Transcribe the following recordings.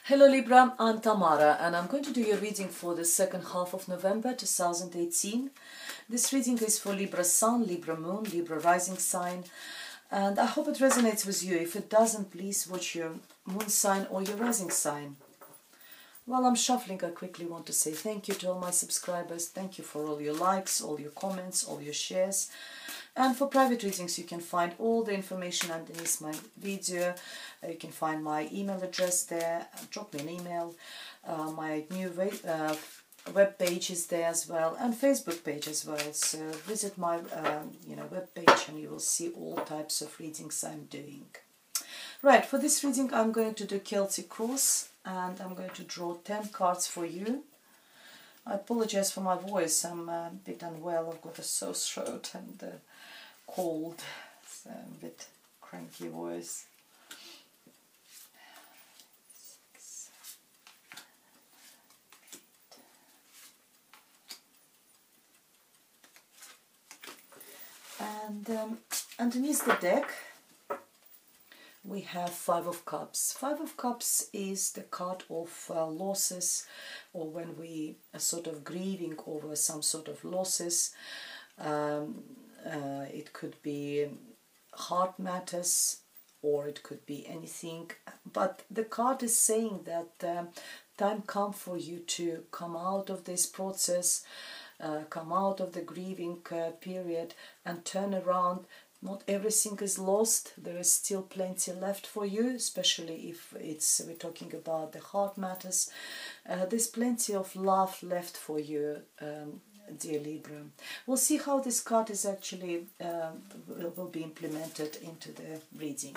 Hello Libra, I'm Tamara and I'm going to do your reading for the second half of November 2018. This reading is for Libra Sun, Libra Moon, Libra Rising sign, and I hope it resonates with you. If it doesn't, please watch your Moon sign or your Rising sign. While I'm shuffling, I quickly want to say thank you to all my subscribers. Thank you for all your likes, all your comments, all your shares. And for private readings, you can find all the information underneath my video. You can find my email address there. Drop me an email. My new web page is there as well, and Facebook page as well. So visit my web page, and you will see all types of readings I'm doing. Right, for this reading, I'm going to do Celtic Cross, and I'm going to draw 10 cards for you. I apologize for my voice. I'm a bit unwell. I've got a sore throat and cold, so a bit cranky voice. And underneath the deck we have Five of Cups. Five of Cups is the card of losses, or when we are sort of grieving over some sort of losses. It could be heart matters, or it could be anything, but the card is saying that time comes for you to come out of this process, come out of the grieving period and turn around. Not everything is lost. There is still plenty left for you, especially if we're talking about the heart matters. There's plenty of love left for you, dear Libra. We'll see how this card is actually will be implemented into the reading.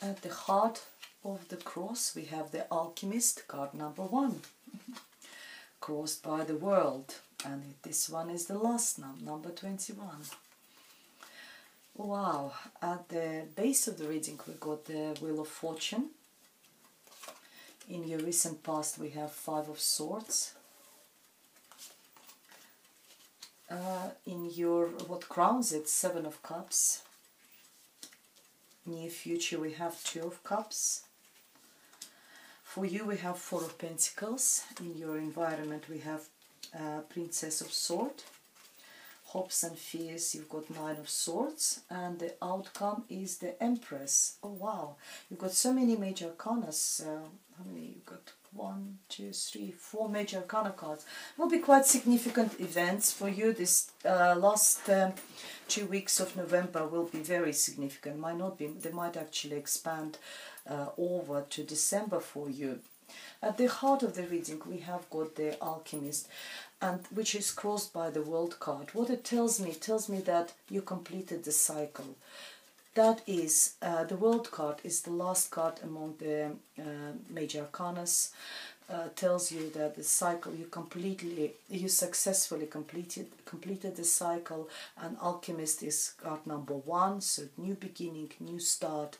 At the heart of the cross we have the Alchemist, card number 1, crossed by the world, and this one is the last number 21. Wow, at the base of the reading we got the Wheel of Fortune. In your recent past we have Five of Swords. In your what crowns it, Seven of Cups. Near future we have Two of Cups. For you we have Four of Pentacles. In your environment we have Princess of Swords. Hopes and fears, you've got Nine of Swords, and the outcome is the Empress. Oh wow, you've got so many major arcanas. How many you've got? 1, 2, 3, 4 major arcana cards. Will be quite significant events for you. This last 2 weeks of November will be very significant. Might not be, they might actually expand over to December for you. At the heart of the reading we have got the Alchemist, and which is crossed by the World card. What it tells me that you completed the cycle. That is, the World card is the last card among the major arcanas. Tells you that the cycle you successfully completed the cycle, and Alchemist is card number 1, so new beginning, new start,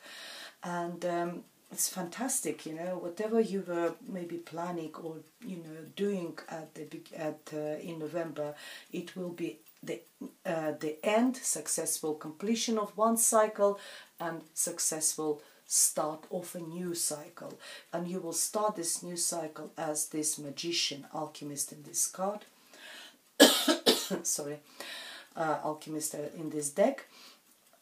and it's fantastic, you know. Whatever you were maybe planning or doing in November, it will be the end, successful completion of one cycle and successful start of a new cycle. And you will start this new cycle as this Magician, Alchemist in this card. Sorry, Alchemist in this deck.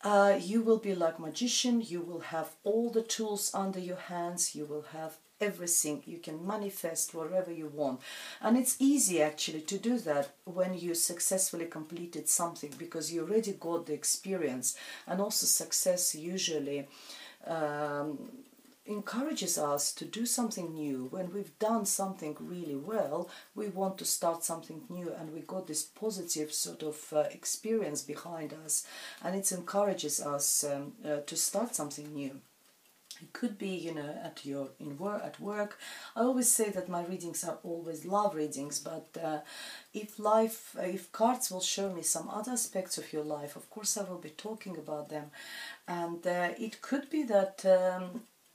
You will be like Magician. You will have all the tools under your hands. You will have everything. You can manifest wherever you want, and it's easy actually to do that when you successfully completed something, because you already got the experience. And also success usually encourages us to do something new. When we've done something really well, we want to start something new, and we got this positive sort of experience behind us, and it encourages us to start something new. It could be, at work. I always say that my readings are always love readings, but if cards will show me some other aspects of your life, of course I will be talking about them. And it could be that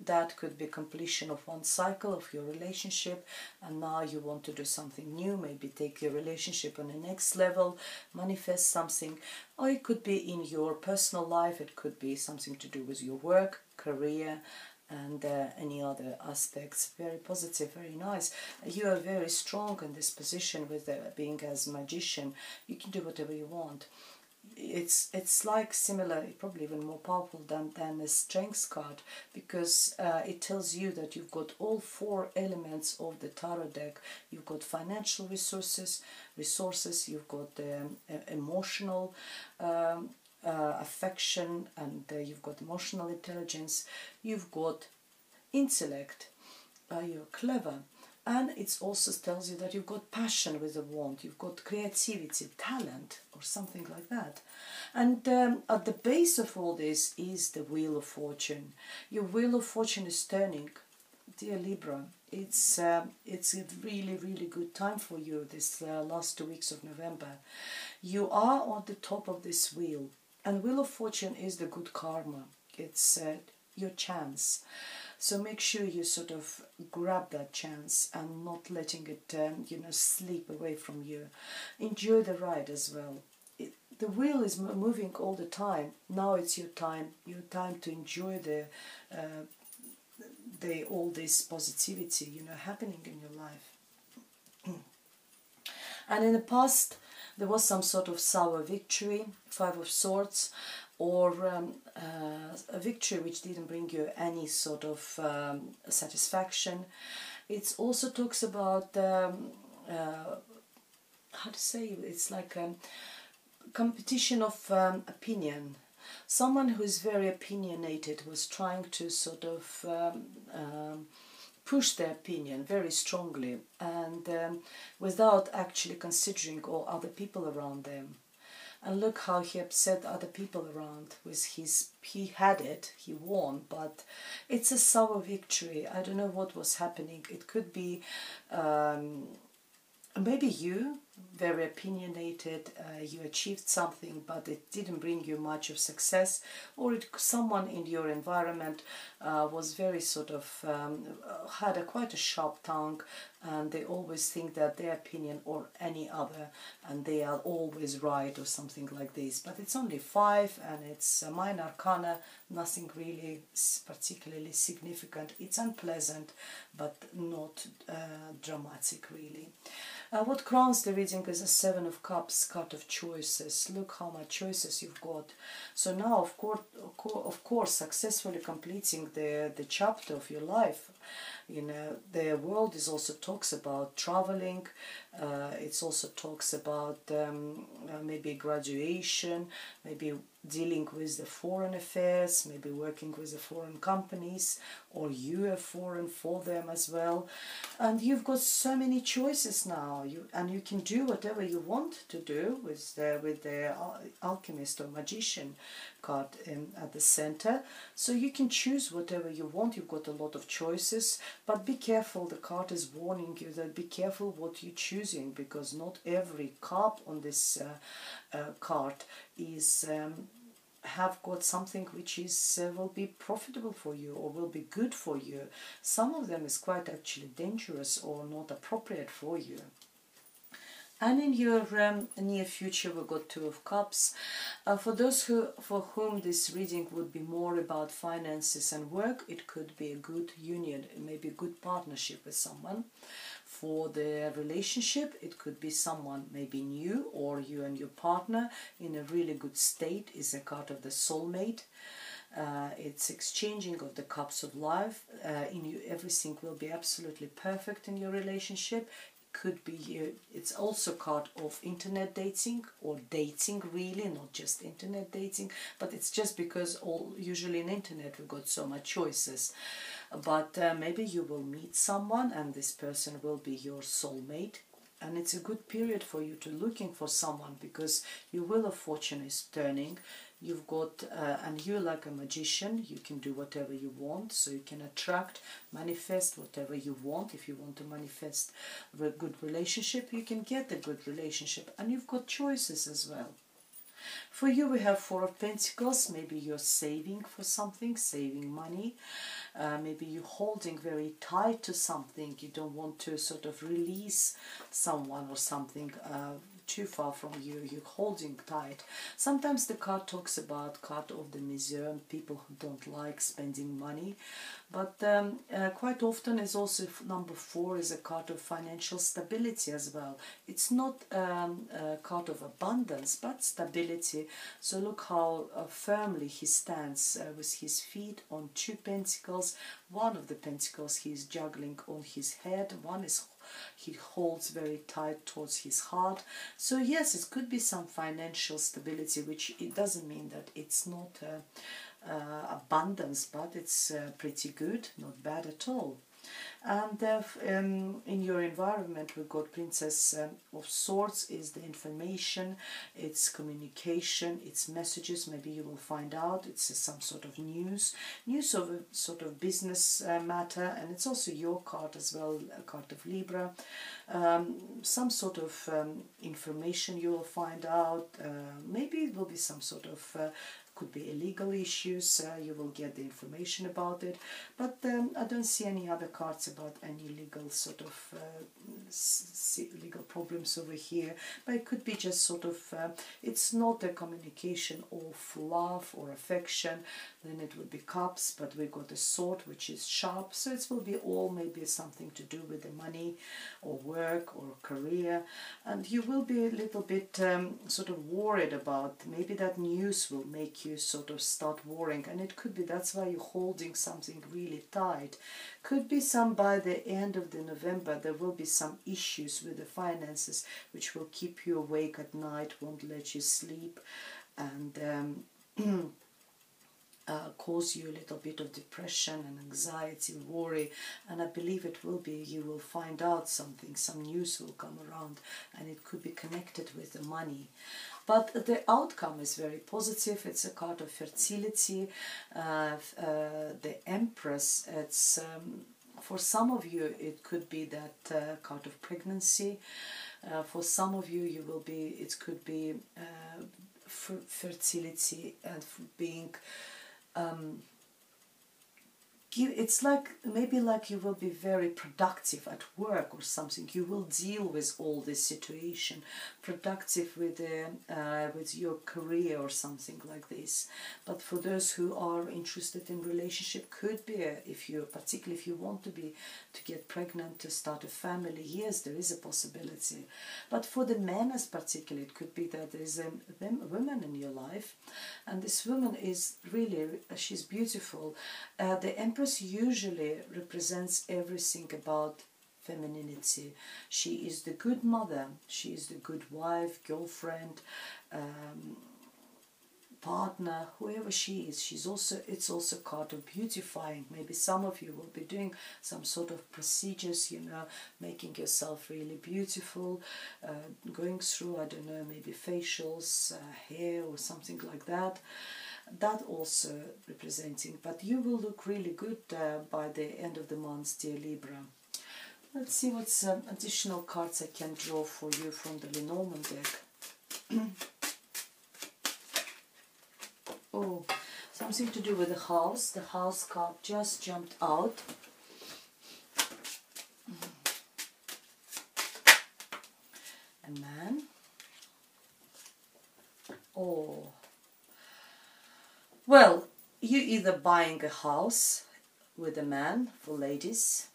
That could be completion of one cycle of your relationship, and now you want to do something new, maybe take your relationship on the next level, manifest something. Or it could be in your personal life, it could be something to do with your work, career, and any other aspects. Very positive, very nice. You are very strong in this position with being as a magician. You can do whatever you want. It's like similar, probably even more powerful than the strengths card, because it tells you that you've got all 4 elements of the tarot deck. You've got financial resources, you've got emotional affection, and you've got emotional intelligence, you've got intellect, you're clever, and it also tells you that you've got passion with the wand, you've got creativity, talent, or something like that. And at the base of all this is the Wheel of Fortune. Your Wheel of Fortune is turning, dear Libra. It's a really, really good time for you this last 2 weeks of November. You are on the top of this wheel, and Wheel of Fortune is the good karma. It's your chance. So make sure you sort of grab that chance and not letting it, slip away from you. Enjoy the ride as well. The wheel is moving all the time. Now it's your time to enjoy all this positivity, happening in your life. And in the past, there was some sort of sour victory, 5 of Swords, or a victory which didn't bring you any sort of satisfaction. It also talks about, how to say, it's like a competition of opinion. Someone who is very opinionated was trying to sort of push their opinion very strongly, and without actually considering all other people around them. And look how he upset other people around with he had it, he won, but it's a sour victory. I don't know what was happening. It could be maybe you, very opinionated, you achieved something, but it didn't bring you much of success, or someone in your environment was very sort of, had quite a sharp tongue, and they always think that their opinion or any other, and they are always right or something like this. But it's only 5, and it's a minor arcana, nothing really particularly significant. It's unpleasant, but not dramatic really. What crowns the reading is a 7 of Cups, card of choices. Look how much choices you've got. So now, of course, successfully completing the chapter of your life. The world is also talks about traveling. It also talks about maybe graduation, maybe dealing with the foreign affairs, maybe working with the foreign companies, or you are foreign for them as well. And you've got so many choices now, and you can do whatever you want to do with the alchemist or magician card at the center. So you can choose whatever you want. You've got a lot of choices, but be careful. The card is warning you that be careful what you're choosing, because not every card on this card is have got something which is will be profitable for you or will be good for you. Some of them is quite actually dangerous or not appropriate for you. And in your near future, we've got 2 of Cups. For those for whom this reading would be more about finances and work, it could be a good union, maybe a good partnership with someone. For the relationship, it could be someone maybe new, or you and your partner in a really good state. Is a card of the soulmate. It's exchanging of the cups of life. Everything will be absolutely perfect in your relationship. Could be it's also a card of internet dating, or dating really, not just internet dating, but it's just because usually in internet we've got so much choices. But maybe you will meet someone and this person will be your soulmate, and it's a good period for you to looking for someone, because your Wheel of Fortune is turning. You've got, and you're like a magician, you can do whatever you want, so you can attract, manifest whatever you want. If you want to manifest a good relationship, you can get a good relationship, and you've got choices as well. For you we have Four of Pentacles. Maybe you're saving for something, saving money. Maybe you're holding very tight to something. You don't want to sort of release someone or something too far from you. You're holding tight. Sometimes the card talks about card of the misère, people who don't like spending money. But quite often is also number 4 is a card of financial stability as well. It's not a card of abundance, but stability. So look how firmly he stands with his feet on 2 pentacles. One of the pentacles he is juggling on his head. One is he holds very tight towards his heart. So yes, it could be some financial stability, which it doesn't mean that it's not abundance, but it's pretty good, not bad at all. And in your environment we've got Princess of Swords is the information, it's communication, it's messages. Maybe you will find out it's some sort of news of a sort of business matter, and it's also your card as well, a card of Libra. Some sort of information you will find out. Maybe it will be some sort of could be illegal issues, you will get the information about it, but I don't see any other cards about any legal sort of legal problems over here. But it could be just sort of, it's not a communication of love or affection, then it would be cups, but we got a sword which is sharp, so it will be all maybe something to do with the money or work or career, and you will be a little bit sort of worried about, maybe that news will make you sort of start worrying, and it could be that's why you're holding something really tight. Could be some by the end of the November there will be some issues with the finances which will keep you awake at night, won't let you sleep, and cause you a little bit of depression and anxiety, worry, and I believe it will be, you will find out something, some news will come around, and it could be connected with the money. But the outcome is very positive. It's a card of fertility. The Empress, it's for some of you it could be that card of pregnancy. For some of you, you will be, it could be fertility and being it's like, maybe like you will be very productive at work or something. You will deal with all this situation, productive with your career or something like this. But for those who are interested in relationship, could be if you, particularly if you want to get pregnant, to start a family, yes, there is a possibility. But for the men as particularly, it could be that there is a woman in your life, and this woman is really, she's beautiful. The Empress usually represents everything about femininity. She is the good mother, she is the good wife, girlfriend, partner, whoever she is. She's also, it's also a card of beautifying. Maybe some of you will be doing some sort of procedures, you know, making yourself really beautiful, going through, I don't know, maybe facials, hair or something like that. That also representing, but you will look really good by the end of the month, dear Libra. Let's see what additional cards I can draw for you from the Lenormand deck. Oh, something to do with the house. The house card just jumped out. A man. Oh. Well, you either buying a house with a man, for ladies,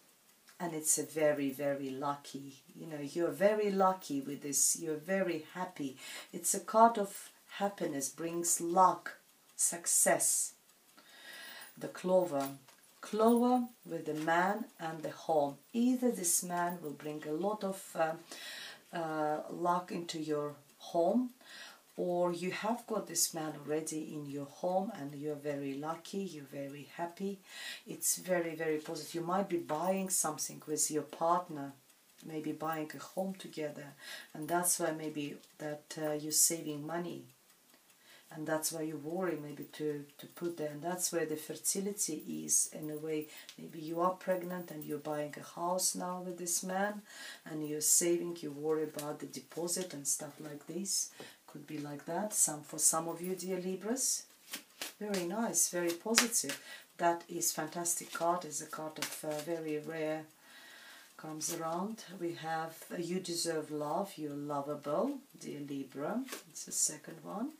and it's a very, very lucky, you know, you're very lucky with this, you're very happy. It's a card of happiness, brings luck, success. The clover. Clover with the man and the home. Either this man will bring a lot of luck into your home, or you have got this man already in your home and you're very lucky, you're very happy. It's very, very positive. You might be buying something with your partner, maybe buying a home together, and that's why maybe that you're saving money. And that's why you worry maybe to put there. And that's where the fertility is, in a way. Maybe you are pregnant and you're buying a house now with this man, and you're saving, you worry about the deposit and stuff like this. Could be like that. For some of you, dear Libras. Very nice, very positive. That is fantastic card. It's a card of very rare. Comes around. We have you deserve love. You're lovable, dear Libra. It's the second one.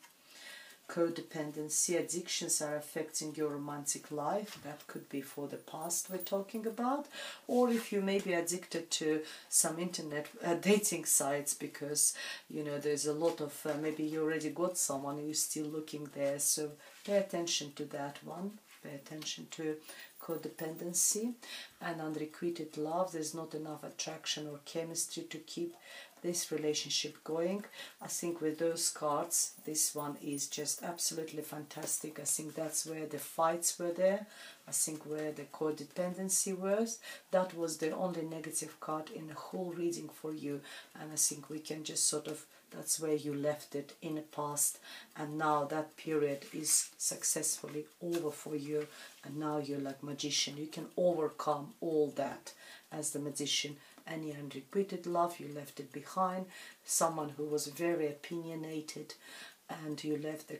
Codependency, addictions are affecting your romantic life. That could be for the past we're talking about, or if you may be addicted to some internet dating sites, because you know there's a lot of maybe you already got someone and you're still looking there, so pay attention to that one. Pay attention to codependency and unrequited love. There's not enough attraction or chemistry to keep this relationship going. I think with those cards, this one is just absolutely fantastic. I think that's where the fights were there. I think where the codependency was. That was the only negative card in the whole reading for you. And I think we can just sort of, that's where you left it in the past. And now that period is successfully over for you. And now you're like magician. You can overcome all that as the magician. Any unrequited love, you left it behind. Someone who was very opinionated, and you left the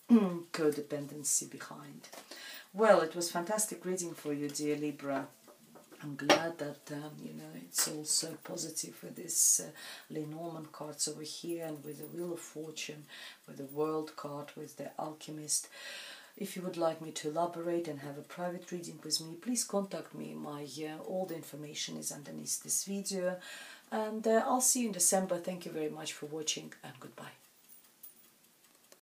codependency behind. Well, it was fantastic reading for you, dear Libra. I'm glad that you know, it's also positive with this Lenormand cards over here, and with the Wheel of Fortune, with the World card, with the Alchemist. If you would like me to elaborate and have a private reading with me, please contact me. All the information is underneath this video. And I'll see you in December. Thank you very much for watching, and goodbye.